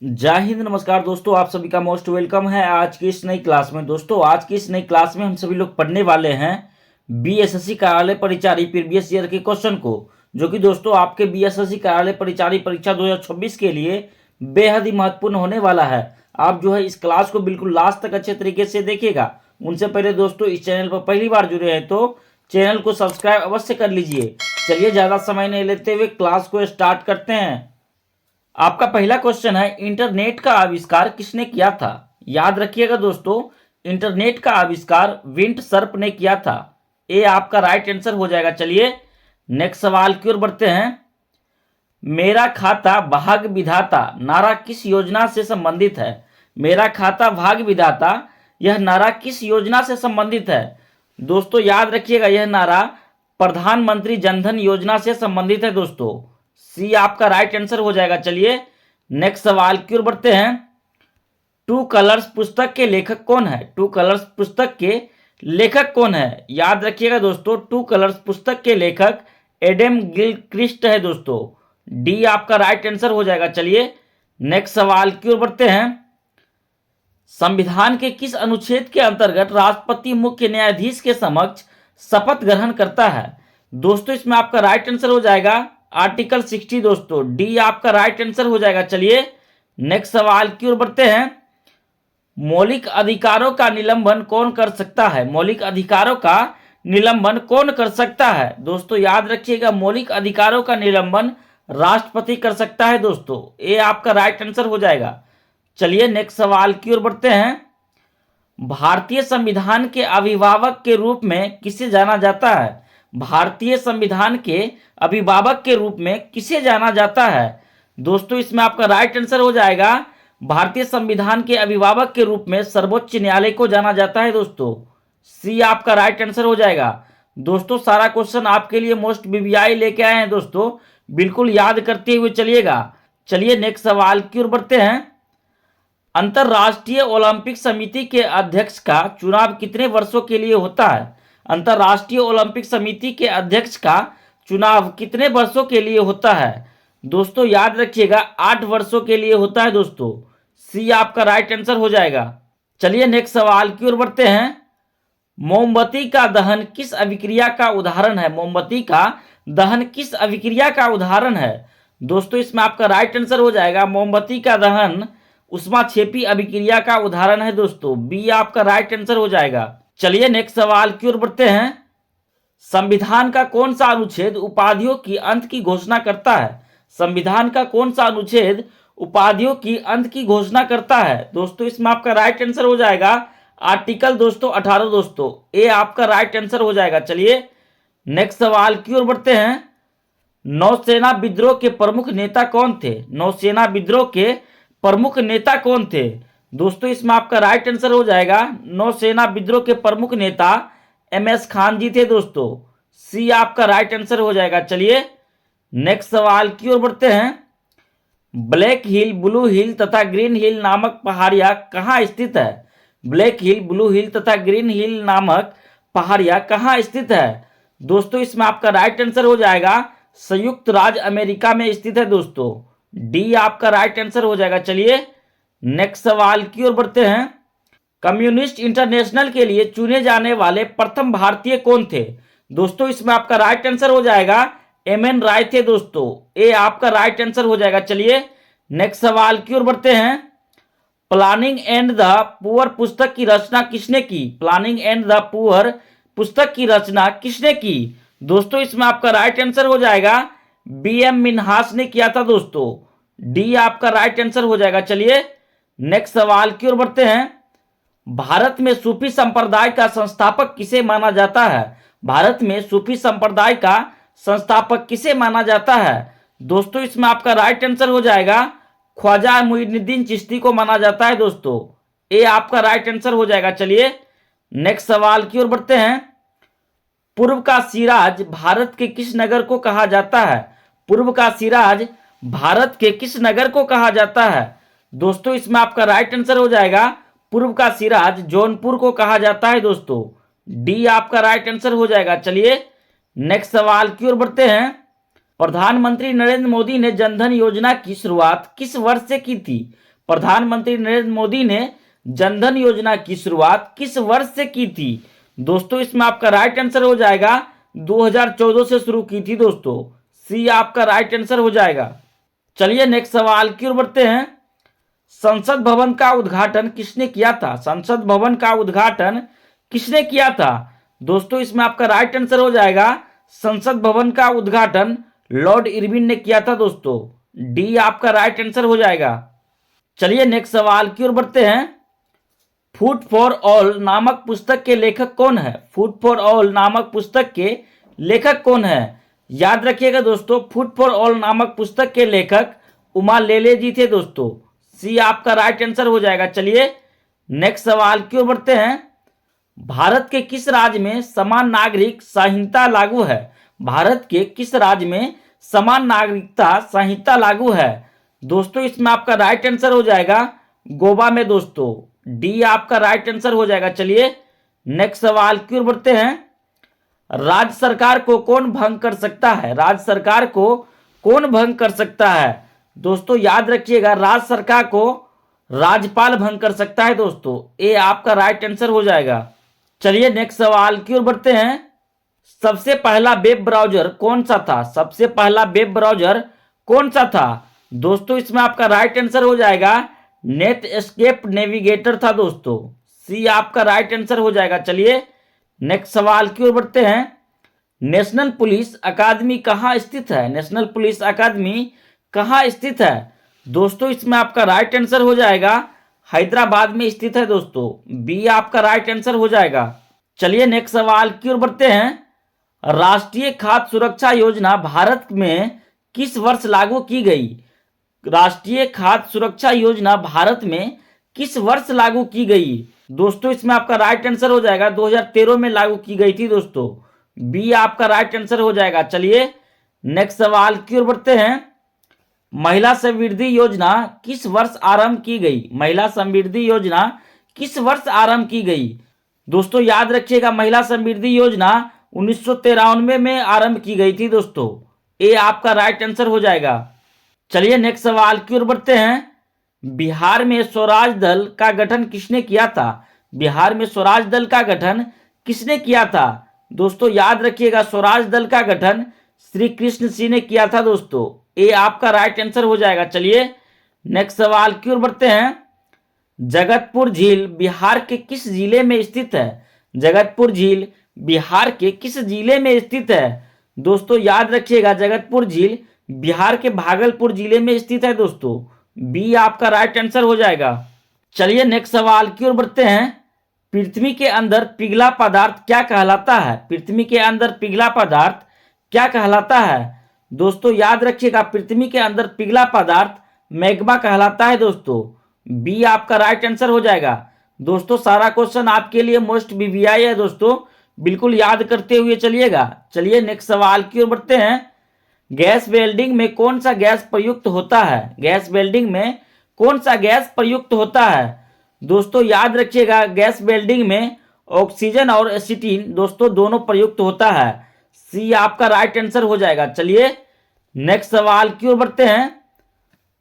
जय हिंद, नमस्कार दोस्तों। आप सभी का मोस्ट वेलकम है आज की इस नई क्लास में। दोस्तों आज की इस नई क्लास में हम सभी लोग पढ़ने वाले हैं बीएसएससी कार्यालय परिचारी प्रीवियस ईयर के क्वेश्चन को, जो कि दोस्तों आपके बीएसएससी कार्यालय परिचारी परीक्षा 2026 के लिए बेहद ही महत्वपूर्ण होने वाला है। आप जो है इस क्लास को बिल्कुल लास्ट तक अच्छे तरीके से देखिएगा। उनसे पहले दोस्तों इस चैनल पर पहली बार जुड़े हैं तो चैनल को सब्सक्राइब अवश्य कर लीजिए। चलिए ज़्यादा समय नहीं लेते हुए क्लास को स्टार्ट करते हैं। आपका पहला क्वेश्चन है, इंटरनेट का आविष्कार किसने किया था? याद रखिएगा दोस्तों, इंटरनेट का आविष्कार विंट सर्प ने किया था। ये आपका राइट आंसर हो जाएगा। चलिए नेक्स्ट सवाल की ओर बढ़ते हैं। मेरा खाता भाग्य विधाता नारा किस योजना से संबंधित है? मेरा खाता भाग्य विधाता, यह नारा किस योजना से संबंधित है? दोस्तों याद रखिएगा, यह नारा प्रधानमंत्री जनधन योजना से संबंधित है। दोस्तों सी आपका राइट आंसर हो जाएगा। चलिए नेक्स्ट सवाल की ओर बढ़ते हैं। टू कलर्स पुस्तक के लेखक कौन है? टू कलर्स पुस्तक के लेखक कौन है? याद रखिएगा दोस्तों, टू कलर्स पुस्तक के लेखक एडम गिलक्रिस्ट है। दोस्तों डी आपका राइट आंसर हो जाएगा। चलिए नेक्स्ट सवाल की ओर बढ़ते हैं। संविधान के किस अनुच्छेद के अंतर्गत राष्ट्रपति मुख्य न्यायाधीश के समक्ष शपथ ग्रहण करता है? दोस्तों इसमें आपका राइट आंसर हो जाएगा आर्टिकल 60। दोस्तों डी आपका राइट आंसर हो जाएगा। चलिए नेक्स्ट सवाल की ओर बढ़ते हैं। मौलिक अधिकारों का निलंबन कौन कर सकता है? मौलिक अधिकारों का निलंबन कौन कर सकता है? दोस्तों याद रखिएगा, मौलिक अधिकारों का निलंबन राष्ट्रपति कर सकता है। दोस्तों ये आपका राइट आंसर हो जाएगा। चलिए नेक्स्ट सवाल की ओर बढ़ते हैं। भारतीय संविधान के अभिभावक के रूप में किसे जाना जाता है? भारतीय संविधान के अभिभावक के रूप में किसे जाना जाता है? दोस्तों इसमें आपका राइट आंसर हो जाएगा, भारतीय संविधान के अभिभावक के रूप में सर्वोच्च न्यायालय को जाना जाता है। दोस्तों सी आपका राइट आंसर हो जाएगा। दोस्तों सारा क्वेश्चन आपके लिए मोस्ट बीबीआई लेके आए हैं। दोस्तों बिल्कुल याद करते हुए चलिएगा। चलिए नेक्स्ट सवाल की ओर बढ़ते हैं। अंतरराष्ट्रीय ओलंपिक समिति के अध्यक्ष का चुनाव कितने वर्षों के लिए होता है? अंतरराष्ट्रीय ओलंपिक समिति के अध्यक्ष का चुनाव कितने वर्षों के लिए होता है? दोस्तों याद रखिएगा 8 वर्षों के लिए होता है। दोस्तों सी आपका राइट आंसर हो जाएगा। चलिए नेक्स्ट सवाल की ओर बढ़ते हैं। मोमबत्ती का दहन किस अभिक्रिया का उदाहरण है? मोमबत्ती का दहन किस अभिक्रिया का उदाहरण है? दोस्तों इसमें आपका राइट आंसर हो जाएगा, मोमबत्ती का दहन ऊष्माक्षेपी अभिक्रिया का उदाहरण है। दोस्तों बी आपका राइट आंसर हो जाएगा। चलिए नेक्स्ट सवाल की ओर बढ़ते हैं। संविधान का कौन सा अनुच्छेद उपाधियों की अंत की घोषणा करता है? संविधान का कौन सा अनुच्छेद उपाधियों की अंत की घोषणा करता है? दोस्तों इसमें आपका राइट आंसर हो जाएगा आर्टिकल दोस्तों 18। दोस्तों ए आपका राइट आंसर हो जाएगा। चलिए नेक्स्ट सवाल की ओर बढ़ते हैं। नौसेना विद्रोह के प्रमुख नेता कौन थे? नौसेना विद्रोह के प्रमुख नेता कौन थे? दोस्तों इसमें आपका राइट आंसर हो जाएगा, नौसेना विद्रोह के प्रमुख नेता एमएस खान जी थे। दोस्तों सी आपका राइट आंसर हो जाएगा। चलिए नेक्स्ट सवाल की ओर बढ़ते हैं। ब्लैक हिल, ब्लू हिल तथा ग्रीन हिल नामक पहाड़ियां कहाँ स्थित है? ब्लैक हिल, ब्लू हिल तथा ग्रीन हिल नामक पहाड़ियां कहाँ स्थित है? दोस्तों इसमें आपका राइट आंसर हो जाएगा, संयुक्त राज्य अमेरिका में स्थित है। दोस्तों डी आपका राइट आंसर हो जाएगा। चलिए नेक्स्ट सवाल की ओर बढ़ते हैं। कम्युनिस्ट इंटरनेशनल के लिए चुने जाने वाले प्रथम भारतीय कौन थे? दोस्तों इसमें आपका राइट आंसर हो जाएगा, एम एन राय थे। दोस्तों ए आपका राइट आंसर हो जाएगा। चलिए नेक्स्ट सवाल की ओर बढ़ते हैं। प्लानिंग एंड द पुअर पुस्तक की रचना किसने की? प्लानिंग एंड द पुअर पुस्तक की रचना किसने की? दोस्तों इसमें आपका राइट आंसर हो जाएगा, बी एम मिन्हास ने किया था। दोस्तों डी आपका राइट आंसर हो जाएगा। चलिए नेक्स्ट सवाल की ओर बढ़ते हैं। भारत में सूफी संप्रदाय का संस्थापक किसे माना जाता है? भारत में सूफी संप्रदाय का संस्थापक किसे माना जाता है? दोस्तों इसमें आपका राइट आंसर हो जाएगा, ख्वाजा मुइनुद्दीन चिश्ती को माना जाता है। दोस्तों ए आपका राइट आंसर हो जाएगा। चलिए नेक्स्ट सवाल की ओर बढ़ते हैं। पूर्व का सिराज भारत के किस नगर को कहा जाता है? पूर्व का सिराज भारत के किस नगर को कहा जाता है? दोस्तों इसमें आपका राइट आंसर हो जाएगा, पूर्व का सिराज जौनपुर को कहा जाता है। दोस्तों डी आपका राइट आंसर हो जाएगा। चलिए नेक्स्ट सवाल की ओर बढ़ते हैं। प्रधानमंत्री नरेंद्र मोदी ने जनधन योजना की शुरुआत किस वर्ष से की थी? प्रधानमंत्री नरेंद्र मोदी ने जनधन योजना की शुरुआत किस वर्ष से की थी? दोस्तों इसमें आपका राइट आंसर हो जाएगा 2014 से शुरू की थी दोस्तों। सी आपका राइट आंसर हो जाएगा। चलिए नेक्स्ट सवाल की ओर बढ़ते हैं। संसद भवन का उद्घाटन किसने किया था? संसद भवन का उद्घाटन किसने किया था? दोस्तों इसमें आपका राइट आंसर हो जाएगा संसद भवन का उद्घाटन लॉर्ड इरविन ने किया था दोस्तों। डी आपका राइट आंसर हो जाएगा। चलिए नेक्स्ट सवाल की ओर बढ़ते हैं। फूड फॉर ऑल नामक पुस्तक के लेखक कौन है? फूड फॉर ऑल नामक पुस्तक के लेखक कौन है? याद रखिएगा दोस्तों, फूड फॉर ऑल नामक पुस्तक के लेखक उमा लेले जी थे दोस्तों। सी आपका राइट आंसर हो जाएगा। चलिए नेक्स्ट सवाल की ओर बढ़ते हैं। भारत के किस राज्य में समान नागरिक संहिता लागू है? भारत के किस राज्य में समान नागरिकता संहिता लागू है? दोस्तों इसमें आपका राइट आंसर हो जाएगा गोवा में दोस्तों। डी आपका राइट आंसर हो जाएगा। चलिए नेक्स्ट सवाल की ओर बढ़ते हैं। राज्य सरकार को कौन भंग कर सकता है? राज्य सरकार को कौन भंग कर सकता है? दोस्तों याद रखिएगा, राज्य सरकार को राज्यपाल भंग कर सकता है दोस्तों। ए आपका राइट आंसर हो जाएगा। चलिए नेक्स्ट सवाल की ओर बढ़ते हैं। सबसे पहला वेब ब्राउजर कौन सा था? सबसे पहला वेब ब्राउजर कौन सा था? दोस्तों इसमें आपका राइट आंसर हो जाएगा नेट एस्केप नेविगेटर था दोस्तों। सी आपका राइट आंसर हो जाएगा। चलिए नेक्स्ट सवाल की ओर बढ़ते हैं। नेशनल पुलिस अकादमी कहाँ स्थित है? नेशनल पुलिस अकादमी कहाँ स्थित है? दोस्तों इसमें आपका राइट आंसर हो जाएगा हैदराबाद में स्थित है दोस्तों। बी आपका राइट आंसर हो जाएगा। चलिए नेक्स्ट सवाल की ओर बढ़ते हैं। राष्ट्रीय खाद्य सुरक्षा योजना भारत में किस वर्ष लागू की गई? राष्ट्रीय खाद्य सुरक्षा योजना भारत में किस वर्ष लागू की गई? दोस्तों इसमें आपका राइट आंसर हो जाएगा 2013 में लागू की गई थी दोस्तों। बी आपका राइट आंसर हो जाएगा। चलिए नेक्स्ट सवाल की ओर बढ़ते हैं। महिला समृद्धि योजना किस वर्ष आरंभ की गई? महिला समृद्धि योजना किस वर्ष आरंभ की गई? दोस्तों याद रखिएगा, महिला समृद्धि योजना 1993 में आरंभ की गई थी दोस्तों। ए आपका राइट आंसर हो जाएगा। चलिए नेक्स्ट सवाल की ओर बढ़ते हैं। बिहार में स्वराज दल का गठन किसने किया था? बिहार में स्वराज दल का गठन किसने किया था? दोस्तों याद रखिएगा, स्वराज दल का गठन श्री कृष्ण सिंह ने किया था दोस्तों। ए आपका राइट आंसर हो जाएगा। चलिए नेक्स्ट सवाल की ओर बढ़ते हैं। जगतपुर झील बिहार के किस जिले में स्थित है? जगतपुर झील बिहार के किस जिले में स्थित है? दोस्तों याद रखिएगा, जगतपुर झील बिहार के भागलपुर जिले में स्थित है दोस्तों। बी आपका राइट आंसर हो जाएगा। चलिए नेक्स्ट सवाल की ओर बढ़ते हैं। पृथ्वी के अंदर पिघला पदार्थ क्या कहलाता है? पृथ्वी के अंदर पिघला पदार्थ क्या कहलाता है? दोस्तों याद रखिएगा, पृथ्वी के अंदर पिघला पदार्थ मैग्मा कहलाता है दोस्तों। बी आपका राइट आंसर हो जाएगा। दोस्तों सारा क्वेश्चन आपके लिए मोस्ट वीवीआई है दोस्तों, बिल्कुल याद करते हुए चलिएगा। चलिए नेक्स्ट सवाल की ओर बढ़ते हैं। गैस वेल्डिंग में कौन सा गैस प्रयुक्त होता है? गैस वेल्डिंग में कौन सा गैस प्रयुक्त होता है? दोस्तों याद रखिएगा, गैस वेल्डिंग में ऑक्सीजन और एसिटिन दोस्तों दोनों प्रयुक्त होता है। सी आपका राइट आंसर हो जाएगा। चलिए नेक्स्ट सवाल की ओर बढ़ते हैं।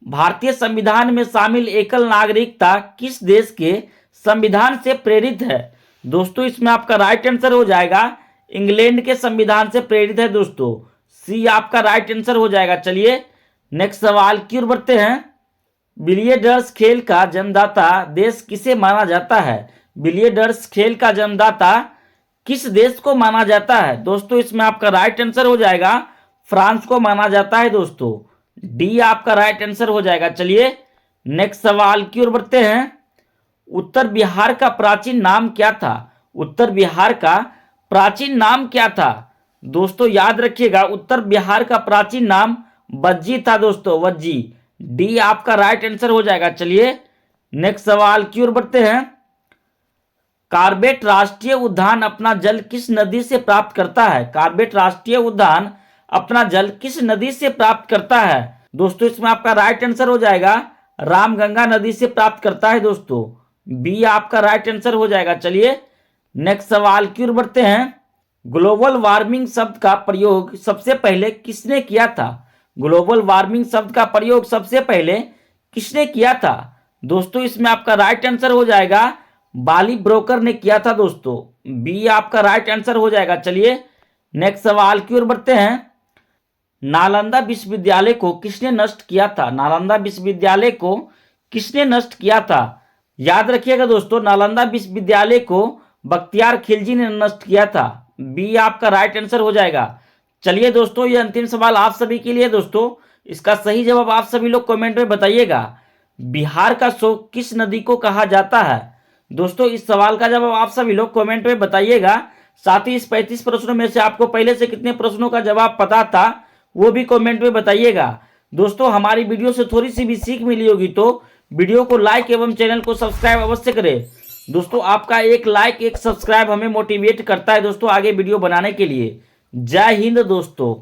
भारतीय संविधान में शामिल एकल नागरिकता किस देश के संविधान से प्रेरित है? दोस्तों इसमें आपका राइट आंसर हो जाएगा इंग्लैंड के संविधान से प्रेरित है दोस्तों। सी आपका राइट आंसर हो जाएगा। चलिए नेक्स्ट सवाल की ओर बढ़ते हैं। बिलियर्ड्स खेल का जन्मदाता देश किसे माना जाता है? बिलियर्ड्स खेल का जन्मदाता किस देश को माना जाता है? दोस्तों इसमें आपका राइट आंसर हो जाएगा फ्रांस को माना जाता है दोस्तों। डी आपका राइट आंसर हो जाएगा। चलिए नेक्स्ट सवाल की ओर बढ़ते हैं। उत्तर बिहार का प्राचीन नाम क्या था? उत्तर बिहार का प्राचीन नाम क्या था? दोस्तों याद रखिएगा, उत्तर बिहार का प्राचीन नाम वज्जी था दोस्तों, वज्जी। डी आपका राइट आंसर हो जाएगा। चलिए नेक्स्ट सवाल की ओर बढ़ते हैं। कार्बेट राष्ट्रीय उद्यान अपना जल किस नदी से प्राप्त करता है? कार्बेट राष्ट्रीय उद्यान अपना जल किस नदी से प्राप्त करता है? दोस्तों इसमें आपका राइट आंसर हो जाएगा रामगंगा नदी से प्राप्त करता है दोस्तों। बी आपका राइट आंसर हो जाएगा। चलिए नेक्स्ट सवाल की ओर बढ़ते हैं। ग्लोबल वार्मिंग शब्द का प्रयोग सबसे पहले किसने किया था? ग्लोबल वार्मिंग शब्द का प्रयोग सबसे पहले किसने किया था? दोस्तों इसमें आपका राइट आंसर हो जाएगा बाली ब्रोकर ने किया था दोस्तों, बी आपका राइट आंसर हो जाएगा। चलिए नेक्स्ट सवाल की ओर बढ़ते हैं। नालंदा विश्वविद्यालय को किसने नष्ट किया था? नालंदा विश्वविद्यालय को किसने नष्ट किया था? याद रखिएगा दोस्तों, नालंदा विश्वविद्यालय को बख्तियार खिलजी ने नष्ट किया था। बी आपका राइट आंसर हो जाएगा। चलिए दोस्तों ये अंतिम सवाल आप सभी के लिए दोस्तों, इसका सही जवाब आप सभी लोग कमेंट में बताइएगा। बिहार का शोक किस नदी को कहा जाता है? दोस्तों इस सवाल का जवाब आप सभी लोग कमेंट में बताइएगा। साथ ही इस 35 प्रश्नों में से आपको पहले से कितने प्रश्नों का जवाब पता था वो भी कमेंट में बताइएगा। दोस्तों हमारी वीडियो से थोड़ी सी भी सीख मिली होगी तो वीडियो को लाइक एवं चैनल को सब्सक्राइब अवश्य करें। दोस्तों आपका एक लाइक एक सब्सक्राइब हमें मोटिवेट करता है दोस्तों आगे वीडियो बनाने के लिए। जय हिंद दोस्तों।